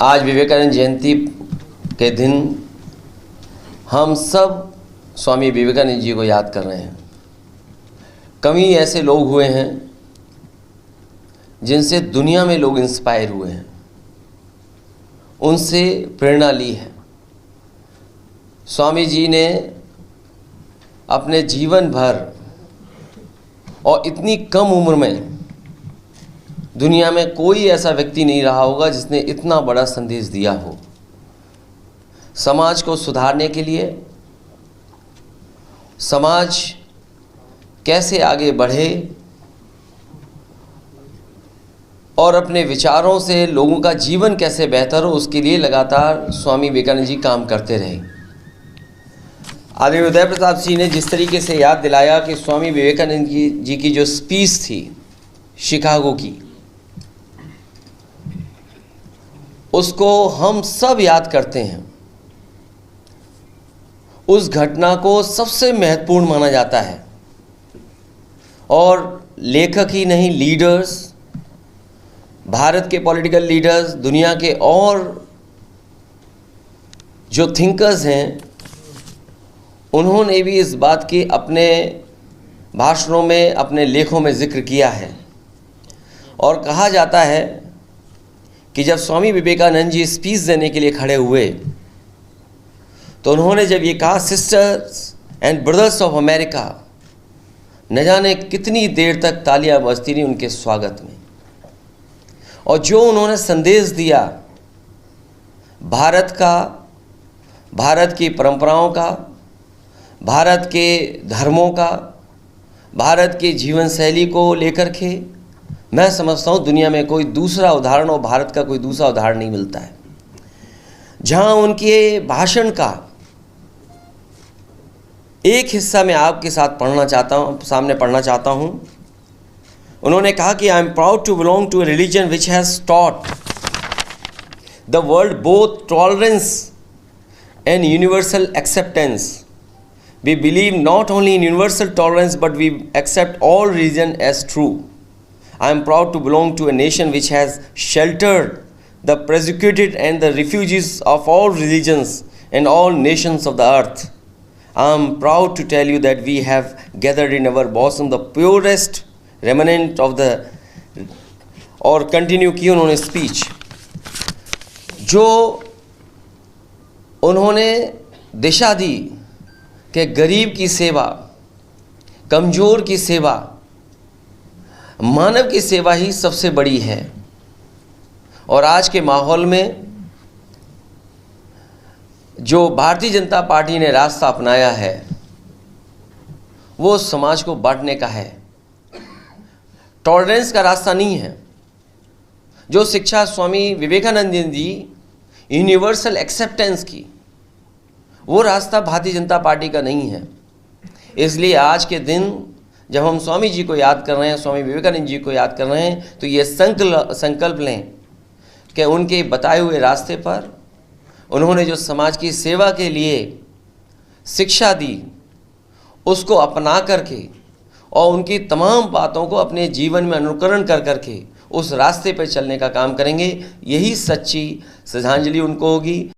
आज विवेकानंद जयंती के दिन हम सब स्वामी विवेकानंद जी को याद कर रहे हैं। कई ऐसे लोग हुए हैं जिनसे दुनिया में लोग इंस्पायर हुए हैं, उनसे प्रेरणा ली है। स्वामी जी ने अपने जीवन भर और इतनी कम उम्र में दुनिया में कोई ऐसा व्यक्ति नहीं रहा होगा जिसने इतना बड़ा संदेश दिया हो। समाज को सुधारने के लिए, समाज कैसे आगे बढ़े और अपने विचारों से लोगों का जीवन कैसे बेहतर हो, उसके लिए लगातार स्वामी विवेकानंद जी काम करते रहे। आदरणीय उदय प्रताप जी ने जिस तरीके से याद दिलाया कि स्वामी विवेकानंद जी की जो स्पीच थी शिकागो की, उसको हम सब याद करते हैं। उस घटना को सबसे महत्वपूर्ण माना जाता है और लेखक ही नहीं, लीडर्स, भारत के पॉलिटिकल लीडर्स, दुनिया के और जो थिंकर्स हैं, उन्होंने भी इस बात की अपने भाषणों में, अपने लेखों में जिक्र किया है। और कहा जाता है कि जब स्वामी विवेकानंद जी स्पीच देने के लिए खड़े हुए तो उन्होंने जब ये कहा, sisters and brothers of America, न जाने कितनी देर तक तालियां बजती रही उनके स्वागत में। और जो उन्होंने संदेश दिया भारत का, भारत की परंपराओं का, भारत के धर्मों का, भारत के जीवन शैली को लेकर के, मैं समझता हूँ दुनिया में कोई दूसरा उदाहरण और भारत का कोई दूसरा उदाहरण नहीं मिलता है। जहाँ उनके भाषण का एक हिस्सा मैं आपके साथ पढ़ना चाहता हूँ, सामने पढ़ना चाहता हूँ। उन्होंने कहा कि I am proud to belong to a religion which has taught the world both tolerance and universal acceptance. We believe not only in universal tolerance, but we accept all religion as true. I am proud to belong to a nation which has sheltered the persecuted and the refugees of all religions and all nations of the earth. I am proud to tell you that we have gathered in our bosom the purest remnant of the, और continue की उन्होंने speech, जो उन्होंने दिशा दी कि गरीब की सेवा, कमज़ोर की सेवा, मानव की सेवा ही सबसे बड़ी है। और आज के माहौल में जो भारतीय जनता पार्टी ने रास्ता अपनाया है वो समाज को बांटने का है, टॉलरेंस का रास्ता नहीं है। जो शिक्षा स्वामी विवेकानंद जी यूनिवर्सल एक्सेप्टेंस की, वो रास्ता भारतीय जनता पार्टी का नहीं है। इसलिए आज के दिन जब हम स्वामी जी को याद कर रहे हैं, स्वामी विवेकानंद जी को याद कर रहे हैं, तो ये संकल्प लें कि उनके बताए हुए रास्ते पर उन्होंने जो समाज की सेवा के लिए शिक्षा दी, उसको अपना करके और उनकी तमाम बातों को अपने जीवन में अनुकरण कर करके उस रास्ते पर चलने का काम करेंगे। यही सच्ची श्रद्धांजलि उनको होगी।